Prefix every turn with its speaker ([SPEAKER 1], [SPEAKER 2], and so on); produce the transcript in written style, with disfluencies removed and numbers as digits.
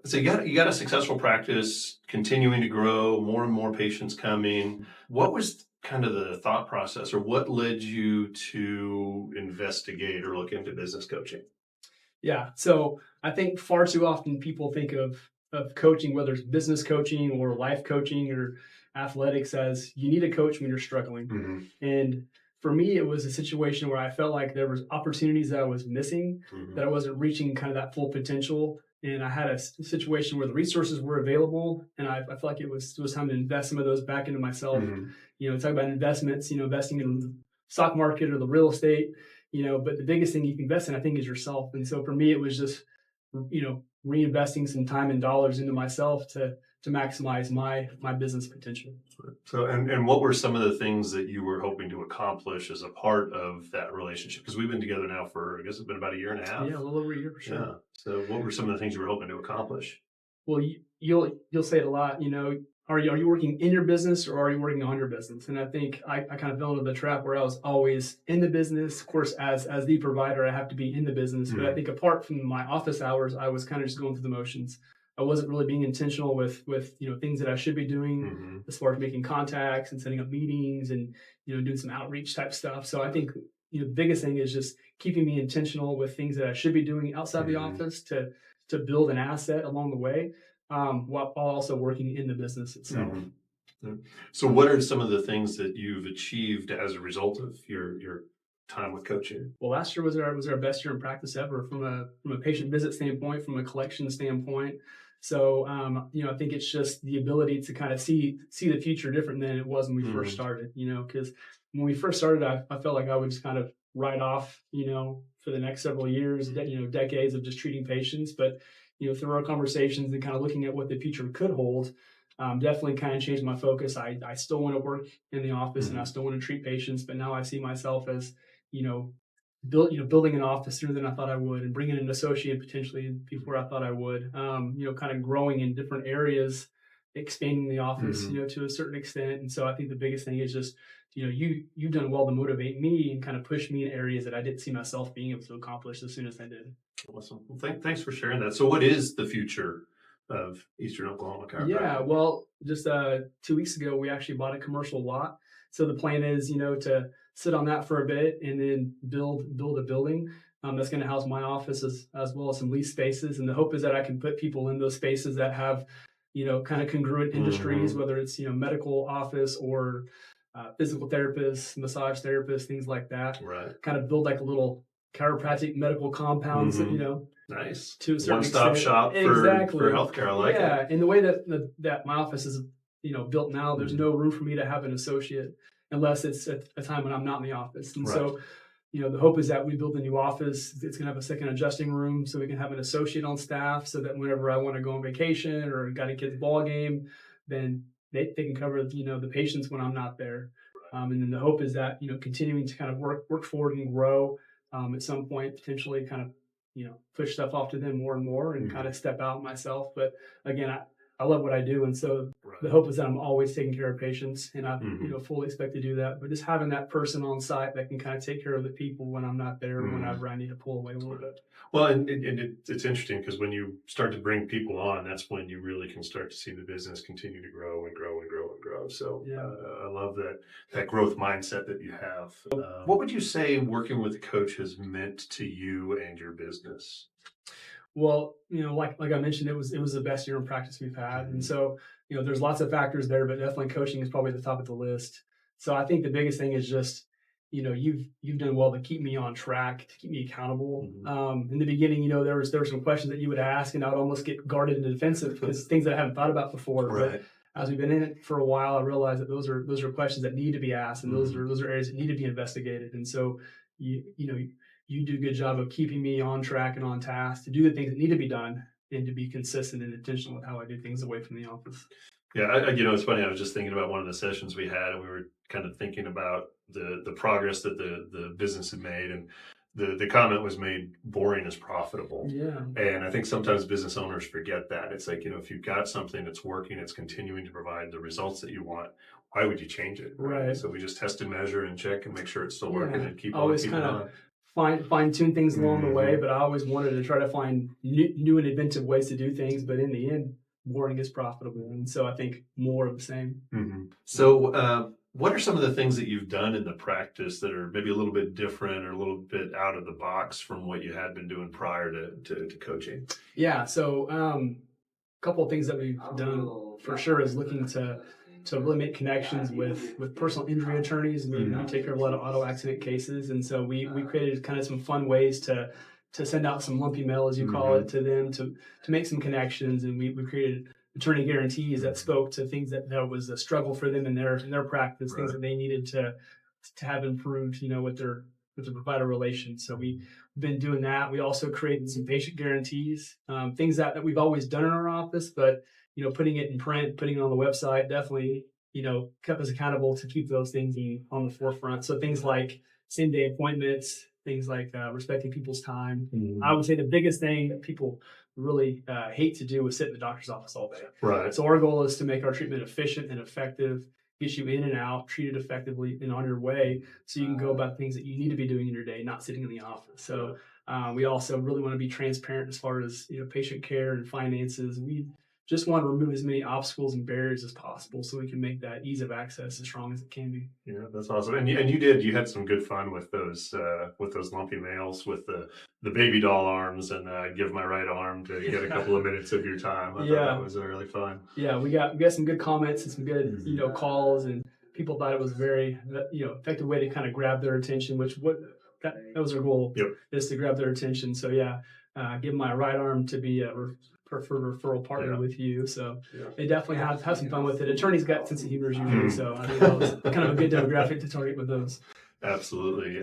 [SPEAKER 1] So you got a successful practice, continuing to grow, more and more patients coming. What was kind of the thought process, or what led you to investigate or look into business coaching?
[SPEAKER 2] Yeah. So I think far too often people think of coaching, whether it's business coaching or life coaching or athletics, as you need a coach when you're struggling.
[SPEAKER 1] Hmm.
[SPEAKER 2] And for me, it was a situation where I felt like there was opportunities that I was missing,
[SPEAKER 1] Hmm.
[SPEAKER 2] that I wasn't reaching kind of that full potential. And I had a situation where the resources were available, and I felt like it was time to invest some of those back into myself.
[SPEAKER 1] Hmm.
[SPEAKER 2] Talk about investments. Investing in the stock market or the real estate. But the biggest thing you can invest in, I think, is yourself. And so for me, it was just reinvesting some time and dollars into myself to maximize my business potential.
[SPEAKER 1] So, and what were some of the things that you were hoping to accomplish as a part of that relationship? Because we've been together now for, I guess it's been about a year and a
[SPEAKER 2] Yeah, a
[SPEAKER 1] half.
[SPEAKER 2] little over a year for sure.
[SPEAKER 1] Yeah. So, what were some of the things you were hoping to accomplish?
[SPEAKER 2] Well, you'll say it a lot. Are you working in your business or are you working on your business? And I think I kind of fell into the trap where I was always in the business. Of course, as the provider, I have to be in the business. But I
[SPEAKER 1] Hmm.
[SPEAKER 2] think apart from my office hours, I was kind of just going through the motions. I wasn't really being intentional with things that I should be doing
[SPEAKER 1] Hmm.
[SPEAKER 2] as far as making contacts and setting up meetings and doing some outreach type stuff. So I think the biggest thing is just keeping me intentional with things that I should be doing outside the
[SPEAKER 1] Hmm.
[SPEAKER 2] office to build an asset along the way, while also working in the business itself.
[SPEAKER 1] Hmm. So, what are some of the things that you've achieved as a result of your time with coaching?
[SPEAKER 2] Well, last year was our best year in practice ever from a patient visit standpoint, from a collection standpoint. So, I think it's just the ability to kind of see the future different than it was when we first
[SPEAKER 1] Hmm.
[SPEAKER 2] started. Because when we first started, I felt like I would just kind of write off, for the next several years, decades of just treating patients. But through our conversations and kind of looking at what the future could hold, definitely kind of changed my focus. I still want to work in the office and I
[SPEAKER 1] Hmm.
[SPEAKER 2] still want to treat patients, but now I see myself as you know, building an office sooner than I thought I would, and bringing in an associate potentially before I thought I would. Kind of growing in different areas, expanding the office,
[SPEAKER 1] Hmm.
[SPEAKER 2] to a certain extent. And so I think the biggest thing is just, you've done well to motivate me and kind of push me in areas that I didn't see myself being able to accomplish as soon as I did.
[SPEAKER 1] Awesome. Well, thanks for sharing that. So, what is the future of Eastern Oklahoma
[SPEAKER 2] Yeah,
[SPEAKER 1] Chiropractic?
[SPEAKER 2] well, just 2 weeks ago, we actually bought a commercial lot. So the plan is, to sit on that for a bit and then build a building that's going to house my office as well as some lease spaces. And the hope is that I can put people in those spaces that have, kind of congruent industries,
[SPEAKER 1] Hmm.
[SPEAKER 2] whether it's medical office or physical therapists, massage therapists, things like that.
[SPEAKER 1] Right.
[SPEAKER 2] Kind of build like a little chiropractic medical compounds,
[SPEAKER 1] Hmm. Nice.
[SPEAKER 2] to a
[SPEAKER 1] One
[SPEAKER 2] certain
[SPEAKER 1] stop
[SPEAKER 2] extent.
[SPEAKER 1] shop for
[SPEAKER 2] Exactly.
[SPEAKER 1] healthcare. I like it.
[SPEAKER 2] Yeah, and the way that my office is, built now, there's
[SPEAKER 1] Mhm.
[SPEAKER 2] no room for me to have an associate unless it's at a time when I'm not in the office. And
[SPEAKER 1] Right.
[SPEAKER 2] so, the hope is that we build a new office. It's gonna have a second adjusting room so we can have an associate on staff so that whenever I want to go on vacation or got a kid's ball game, then they can cover, the patients when I'm not there. And then the hope is that, continuing to kind of work forward and grow, at some point, potentially kind of push stuff off to them more and more and kind
[SPEAKER 1] Mhm.
[SPEAKER 2] of step out myself. But again, I love what I do. And so the
[SPEAKER 1] Right.
[SPEAKER 2] hope is that I'm always taking care of patients and I,
[SPEAKER 1] Mhm.
[SPEAKER 2] fully expect to do that. But just having that person on site that can kind of take care of the people when I'm not there,
[SPEAKER 1] Mhm.
[SPEAKER 2] whenever I need to pull away a little
[SPEAKER 1] Right.
[SPEAKER 2] bit.
[SPEAKER 1] Well, and it's interesting because when you start to bring people on, that's when you really can start to see the business continue to grow and grow and grow and grow. So
[SPEAKER 2] Yeah.
[SPEAKER 1] I love that growth mindset that you have. What would you say working with a coach has meant to you and your business?
[SPEAKER 2] Well, like I mentioned, it was the best year in practice we've had, and
[SPEAKER 1] Mhm.
[SPEAKER 2] so there's lots of factors there, but definitely coaching is probably the top of the list. So I think the biggest thing is just you've done well to keep me on track, to keep me accountable.
[SPEAKER 1] Mhm.
[SPEAKER 2] In the beginning, there were some questions that you would ask, and I would almost get guarded and defensive because things that I haven't thought about before. But
[SPEAKER 1] Right.
[SPEAKER 2] as we've been in it for a while, I realized that those are questions that need to be asked, and those
[SPEAKER 1] Mhm.
[SPEAKER 2] are those are areas that need to be investigated. And so you do a good job of keeping me on track and on task to do the things that need to be done and to be consistent and intentional with how I do things away from the office.
[SPEAKER 1] Yeah, it's funny. I was just thinking about one of the sessions we had, and we were kind of thinking about the progress that the business had made, and the comment was made: boring is profitable.
[SPEAKER 2] Yeah,
[SPEAKER 1] And I think sometimes business owners forget that. It's like, if you've got something that's working, it's continuing to provide the results that you want. Why would you change it, right?
[SPEAKER 2] right.
[SPEAKER 1] So we just test and measure and check and make sure it's still working
[SPEAKER 2] Yeah,
[SPEAKER 1] and keep on
[SPEAKER 2] always
[SPEAKER 1] keeping
[SPEAKER 2] kind of
[SPEAKER 1] on.
[SPEAKER 2] fine tune things along the way,
[SPEAKER 1] Mhm.
[SPEAKER 2] but I always wanted to try to find new and inventive ways to do things. But in the end, boring is profitable, and so I think more of the same.
[SPEAKER 1] So, what are some of the things that you've done in the practice that are maybe a little bit different or a little bit out of the box from what you had been doing prior to coaching?
[SPEAKER 2] Yeah, so couple of things that we've done for sure is looking to really make connections with personal injury attorneys. We take care of a lot of auto accident cases, and so we created kind of some fun ways to send out some lumpy mail, as you call it, to them to make some connections, and we created attorney guarantees that spoke to things that was a struggle for them in their practice, things that they needed to have improved, with the provider relations. So we've been doing that. We also created some patient guarantees, things that we've always done in our office, but putting it in print, putting it on the website, definitely kept us accountable to keep those things on the forefront. So things like same day appointments, things like respecting people's time. I would say the biggest thing that people really hate to do is sit in the doctor's office all day.
[SPEAKER 1] Right.
[SPEAKER 2] So our goal is to make our treatment efficient and effective, get you in and out, treated effectively and on your way, so you can go about things that you need to be doing in your day, not sitting in the office. So we also really want to be transparent as far as patient care and finances. We just want to remove as many obstacles and barriers as possible, so we can make that ease of access as strong as it can be.
[SPEAKER 1] Yeah, that's awesome. And you had some good fun with those lumpy mails with the baby doll arms and give my right arm to get a couple of minutes of your time. I thought that was really fun.
[SPEAKER 2] Yeah, we got some good comments and some good calls, and people thought it was very effective way to kind of grab their attention, that was our goal.
[SPEAKER 1] Yep.
[SPEAKER 2] Is to grab their attention. So yeah, give my right arm to be a preferred referral partner with you. So they definitely have some fun with it. Attorneys got sense of humor usually, so I think that was kind of a good demographic to target with those.
[SPEAKER 1] Absolutely.